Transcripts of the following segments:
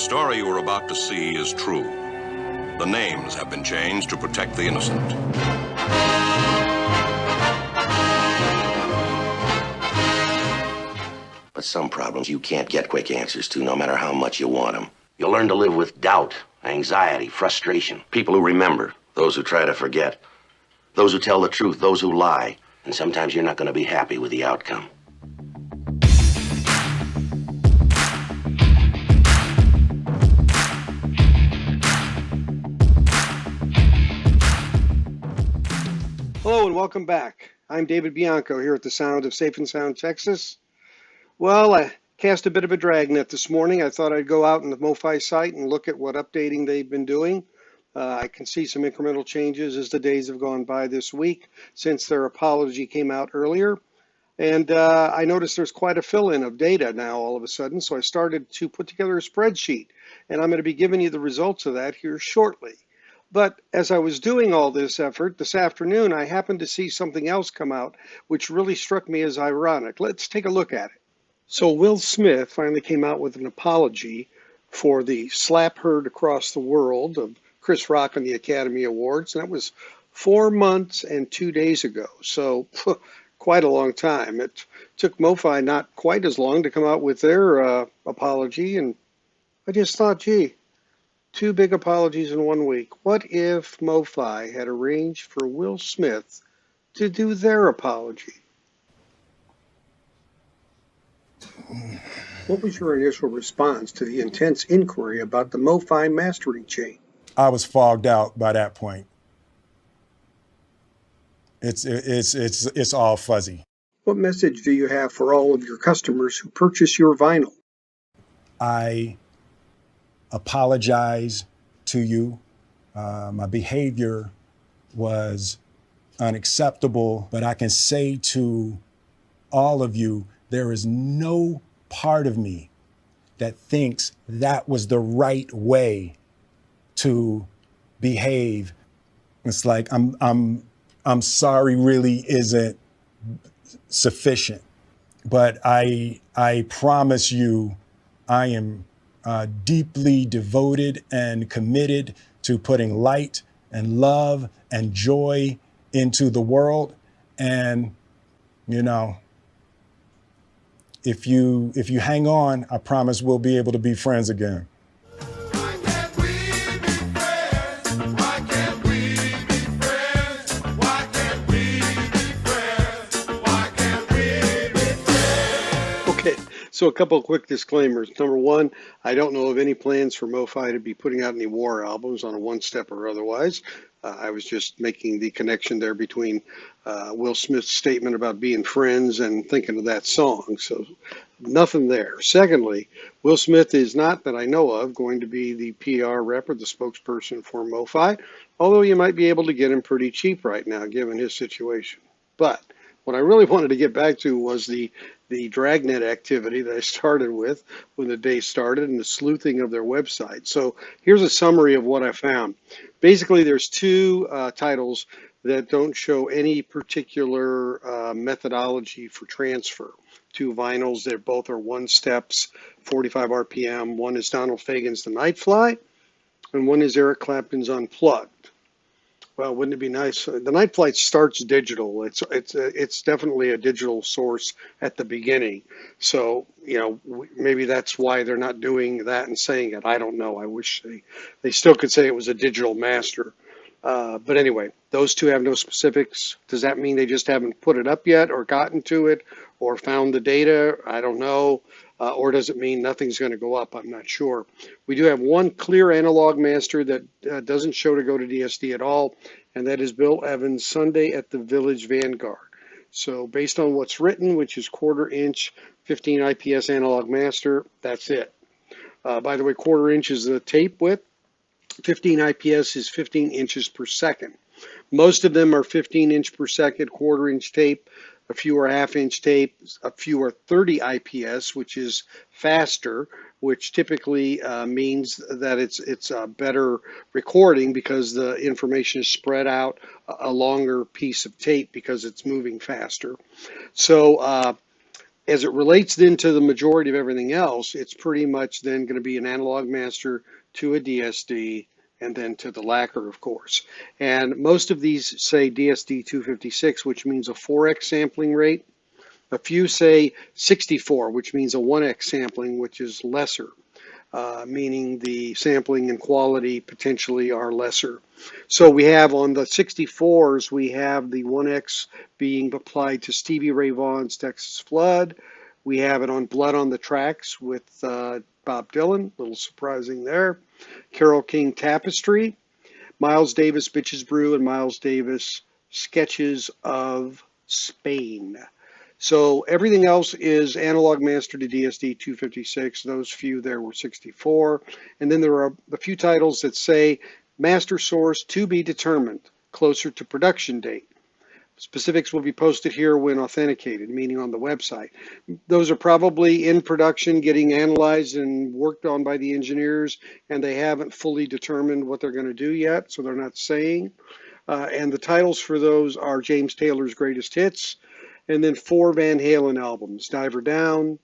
story you are about to see is true. The names have been changed to protect the innocent. But some problems you can't get quick answers to, no matter how much you want them. You'll learn to live with doubt, anxiety, frustration. People who remember, those who try to forget, those who tell the truth, those who lie. And sometimes you're not going to be happy with the outcome. Hello and welcome back. I'm David Bianco here at the Sound of Safe and Sound, Texas. Well, I cast a bit of a dragnet this morning. I thought I'd go out on the MOFI site and look at what updating they've been doing. I can see some incremental changes as the days have gone by this week since their apology came out earlier. And I noticed there's quite a fill-in of data now all of a sudden, so I started to put together a spreadsheet, and I'm going to be giving you the results of that here shortly. But as I was doing all this effort this afternoon, I happened to see something else come out which really struck me as ironic. Let's take a look at it. So Will Smith finally came out with an apology for the slap heard across the world of Chris Rock on the Academy Awards, and that was 4 months and 2 days ago. So quite a long time. It took MOFI not quite as long to come out with their apology, and I just thought, gee, 2 big apologies in 1 week. What if MOFI had arranged for Will Smith to do their apology? What was your initial response to the intense inquiry about the MOFI mastering chain? I was fogged out by that point. It's all fuzzy. What message do you have for all of your customers who purchase your vinyl? I apologize to you. My behavior was unacceptable, but I can say to all of you, there is no part of me that thinks that was the right way to behave. It's like I'm sorry really isn't sufficient, but I promise you I am deeply devoted and committed to putting light and love and joy into the world. And, you know, if you hang on, I promise we'll be able to be friends again. Why can't we be friends? Why can't we be friends? Why can't we be friends? Why can't we be friends? Okay, so a couple of quick disclaimers. Number one, I don't know of any plans for MOFI to be putting out any war albums on a one-step or otherwise. I was just making the connection there between Will Smith's statement about being friends and thinking of that song. So nothing there. Secondly, Will Smith is not, that I know of, going to be the PR rep or the spokesperson for MOFI, although you might be able to get him pretty cheap right now given his situation. But what I really wanted to get back to was the Dragnet activity that I started with when the day started and the sleuthing of their website. So here's a summary of what I found. Basically, there's 2 titles that don't show any particular methodology for transfer. 2 vinyls that both are one steps, 45 RPM. One is Donald Fagen's The Night Flight, and one is Eric Clapton's Unplugged. Well, wouldn't it be nice? The Night Flight starts digital. It's definitely a digital source at the beginning. So, you know, maybe that's why they're not doing that and saying it. I don't know. I wish they still could say it was a digital master. But anyway, those 2 have no specifics. Does that mean they just haven't put it up yet or gotten to it or found the data? I don't know. Or does it mean nothing's going to go up? I'm not sure. We do have one clear analog master that doesn't show to go to DSD at all, and that is Bill Evans' Sunday at the Village Vanguard. So based on what's written, which is 1/4 inch, 15 IPS analog master, that's it. By the way, 1/4 inch is the tape width. 15 IPS is 15 inches per second. Most of them are 15 inch per second, 1/4 inch tape. A few are 1/2 inch tape, a few are 30 IPS, which is faster, which typically means that it's a better recording because the information is spread out a longer piece of tape because it's moving faster. So as it relates then to the majority of everything else, it's pretty much then going to be an analog master to a DSD, and then to the lacquer, of course. And most of these say DSD 256, which means a 4x sampling rate. A few say 64, which means a 1x sampling, which is lesser, meaning the sampling and quality potentially are lesser. So we have on the 64s, we have the 1x being applied to Stevie Ray Vaughan's Texas Flood. We have it on Blood on the Tracks with Bob Dylan, a little surprising there. Carole King Tapestry, Miles Davis Bitches Brew, and Miles Davis Sketches of Spain. So everything else is analog master to DSD 256. Those few there were 64. And then there are a few titles that say master source to be determined, closer to production date. Specifics will be posted here when authenticated, meaning on the website. Those are probably in production, getting analyzed and worked on by the engineers, and they haven't fully determined what they're going to do yet, so they're not saying. And the titles for those are James Taylor's Greatest Hits, and then 4 Van Halen albums, Diver Down,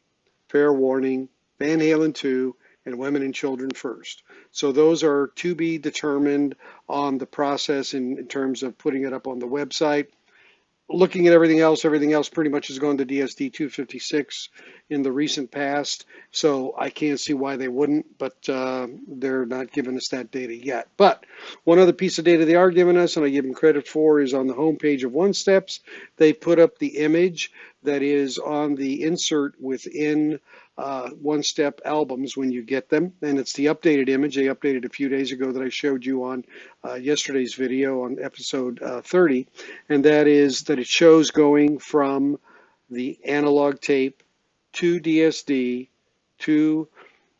Fair Warning, Van Halen 2, and Women and Children First. So those are to be determined on the process in terms of putting it up on the website. Looking at everything else pretty much has gone to DSD 256 in the recent past, so I can't see why they wouldn't, but they're not giving us that data yet. But one other piece of data they are giving us, and I give them credit for, is on the homepage of OneSteps. They put up the image that is on the insert within OneStep albums when you get them, and it's the updated image they updated a few days ago that I showed you on yesterday's video on episode 30, and that is that it shows going from the analog tape to DSD to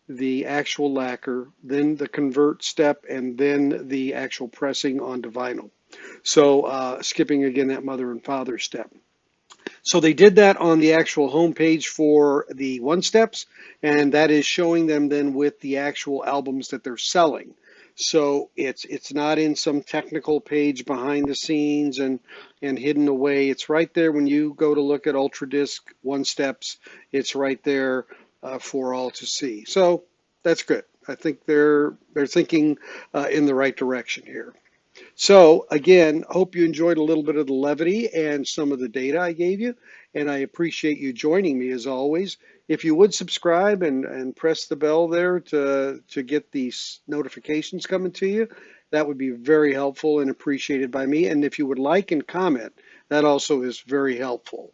the actual lacquer, then the convert step, and then the actual pressing onto vinyl. So skipping again that mother and father step. So they did that on the actual homepage for the OneSteps, and that is showing them then with the actual albums that they're selling. So it's not in some technical page behind the scenes and hidden away. It's right there when you go to look at UltraDisc OneSteps. It's right there for all to see. So that's good. I think they're thinking in the right direction here. So again, hope you enjoyed a little bit of the levity and some of the data I gave you, and I appreciate you joining me as always. If you would subscribe and press the bell there to get these notifications coming to you, that would be very helpful and appreciated by me. And if you would like and comment, that also is very helpful.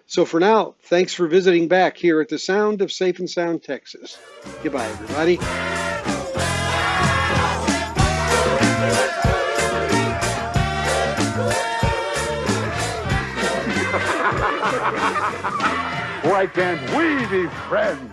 So for now, thanks for visiting back here at the Sound of Safe and Sound, Texas. Goodbye, everybody. Why can't we be friends?